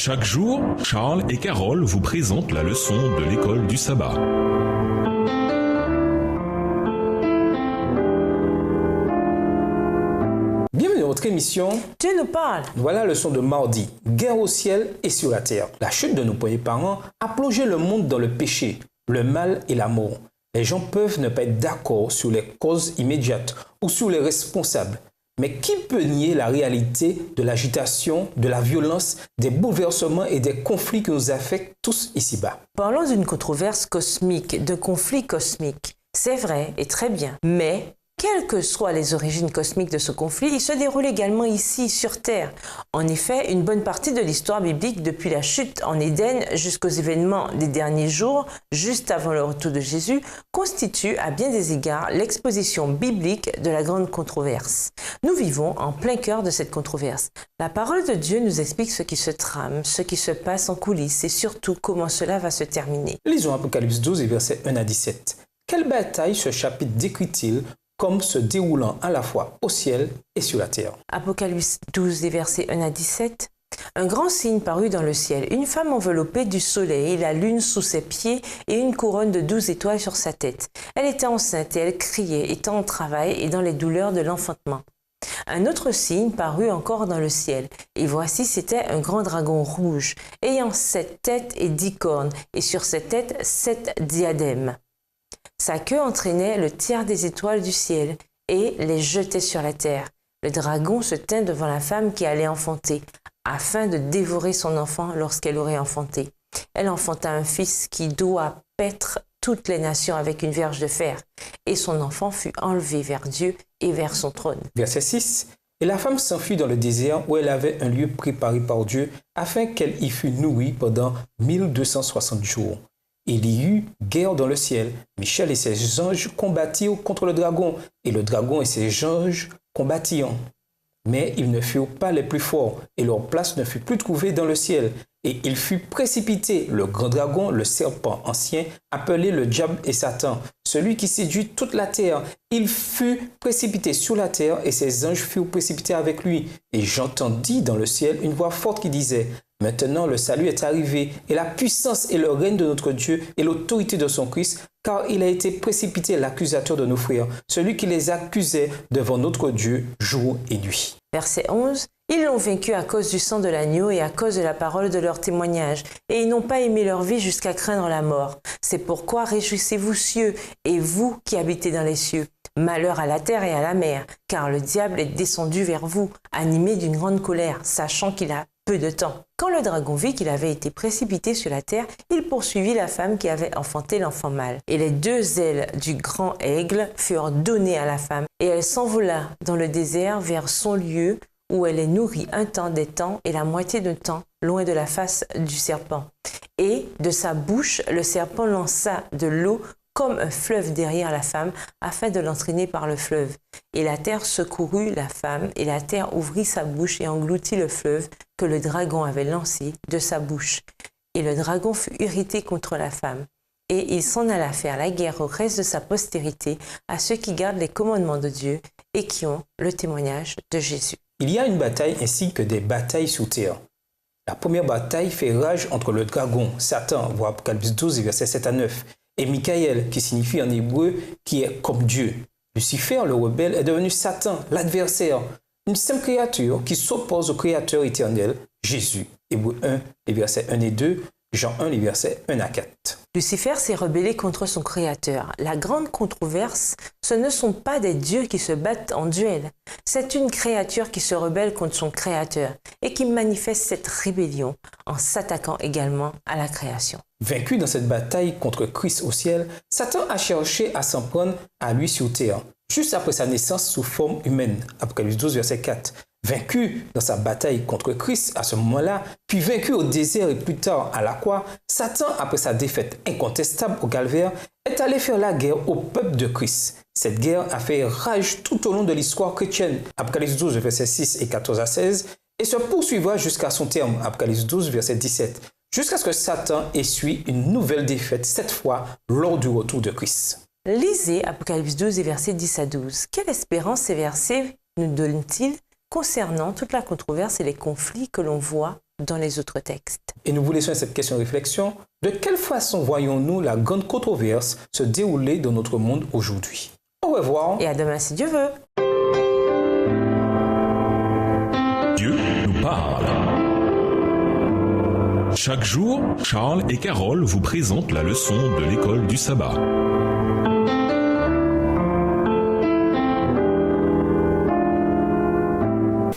Chaque jour, Charles et Carole vous présentent la leçon de l'école du sabbat. Bienvenue dans votre émission Dieu nous parle. Voilà la leçon de mardi, guerre au ciel et sur la terre. La chute de nos premiers parents a plongé le monde dans le péché, le mal et la mort. Les gens peuvent ne pas être d'accord sur les causes immédiates ou sur les responsables. Mais qui peut nier la réalité de l'agitation, de la violence, des bouleversements et des conflits qui nous affectent tous ici-bas? Parlons d'une controverse cosmique, de conflit cosmique. C'est vrai et très bien. Mais, quelles que soient les origines cosmiques de ce conflit, il se déroule également ici, sur Terre. En effet, une bonne partie de l'histoire biblique, depuis la chute en Éden jusqu'aux événements des derniers jours, juste avant le retour de Jésus, constitue à bien des égards l'exposition biblique de la grande controverse. Nous vivons en plein cœur de cette controverse. La parole de Dieu nous explique ce qui se trame, ce qui se passe en coulisses et surtout comment cela va se terminer. Lisons Apocalypse 12 et versets 1 à 17. Quelle bataille ce chapitre décrit-il comme se déroulant à la fois au ciel et sur la terre? Apocalypse 12, versets 1 à 17. Un grand signe parut dans le ciel, une femme enveloppée du soleil, la lune sous ses pieds et une couronne de 12 étoiles sur sa tête. Elle était enceinte et elle criait, étant en travail et dans les douleurs de l'enfantement. Un autre signe parut encore dans le ciel, et voici c'était un grand dragon rouge, ayant 7 têtes et 10 cornes, et sur ses têtes 7 diadèmes. Sa queue entraînait le tiers des étoiles du ciel et les jetait sur la terre. Le dragon se tint devant la femme qui allait enfanter, afin de dévorer son enfant lorsqu'elle aurait enfanté. Elle enfanta un fils qui doit paître toutes les nations avec une verge de fer, et son enfant fut enlevé vers Dieu et vers son trône. Verset 6. Et la femme s'enfuit dans le désert où elle avait un lieu préparé par Dieu afin qu'elle y fût nourrie pendant 1260 jours. Il y eut guerre dans le ciel. Michel et ses anges combattirent contre le dragon, et le dragon et ses anges combattirent. Mais ils ne furent pas les plus forts, et leur place ne fut plus trouvée dans le ciel. Et il fut précipité, le grand dragon, le serpent ancien, appelé le diable et Satan, celui qui séduit toute la terre. Il fut précipité sur la terre, et ses anges furent précipités avec lui. Et j'entendis dans le ciel une voix forte qui disait: Maintenant le salut est arrivé, et la puissance et le règne de notre Dieu et l'autorité de son Christ, car il a été précipité l'accusateur de nos frères, celui qui les accusait devant notre Dieu jour et nuit. Verset 11. Ils l'ont vaincu à cause du sang de l'agneau et à cause de la parole de leur témoignage, et ils n'ont pas aimé leur vie jusqu'à craindre la mort. C'est pourquoi réjouissez-vous cieux, et vous qui habitez dans les cieux. Malheur à la terre et à la mer, car le diable est descendu vers vous, animé d'une grande colère, sachant qu'il a peu de temps. Quand le dragon vit qu'il avait été précipité sur la terre, il poursuivit la femme qui avait enfanté l'enfant mâle. Et les 2 ailes du grand aigle furent données à la femme, et elle s'envola dans le désert vers son lieu, où elle est nourrie un temps des temps et la moitié d'un temps, loin de la face du serpent. Et de sa bouche, le serpent lança de l'eau comme un fleuve derrière la femme, afin de l'entraîner par le fleuve. Et la terre secourut la femme, et la terre ouvrit sa bouche et engloutit le fleuve que le dragon avait lancé de sa bouche. Et le dragon fut irrité contre la femme. Et il s'en alla faire la guerre au reste de sa postérité, à ceux qui gardent les commandements de Dieu et qui ont le témoignage de Jésus. Il y a une bataille ainsi que des batailles sous terre. La première bataille fait rage entre le dragon, Satan, voir Apocalypse 12, versets 7 à 9, et Michael, qui signifie en hébreu qui est comme Dieu. Lucifer, le rebelle, est devenu Satan, l'adversaire, une simple créature qui s'oppose au Créateur éternel, Jésus. Hébreu 1, les versets 1 et 2, Jean 1, les versets 1 à 4. Lucifer s'est rebellé contre son Créateur. La grande controverse, ce ne sont pas des dieux qui se battent en duel. C'est une créature qui se rebelle contre son Créateur et qui manifeste cette rébellion en s'attaquant également à la création. Vaincu dans cette bataille contre Christ au ciel, Satan a cherché à s'en prendre à lui sur terre, juste après sa naissance sous forme humaine. Apocalypse 12, verset 4. Vaincu dans sa bataille contre Christ à ce moment-là, puis vaincu au désert et plus tard à la croix, Satan, après sa défaite incontestable au calvaire, est allé faire la guerre au peuple de Christ. Cette guerre a fait rage tout au long de l'histoire chrétienne. Apocalypse 12, versets 6 et 14 à 16, et se poursuivra jusqu'à son terme. Apocalypse 12, verset 17. Jusqu'à ce que Satan essuie une nouvelle défaite, cette fois lors du retour de Christ. Lisez Apocalypse 12 et versets 10 à 12. Quelle espérance ces versets nous donnent-ils concernant toute la controverse et les conflits que l'on voit dans les autres textes. Et nous vous laissons cette question de réflexion. De quelle façon voyons-nous la grande controverse se dérouler dans notre monde aujourd'hui? Au revoir. Et à demain si Dieu veut. Dieu nous parle. Chaque jour, Charles et Carole vous présentent la leçon de l'école du sabbat.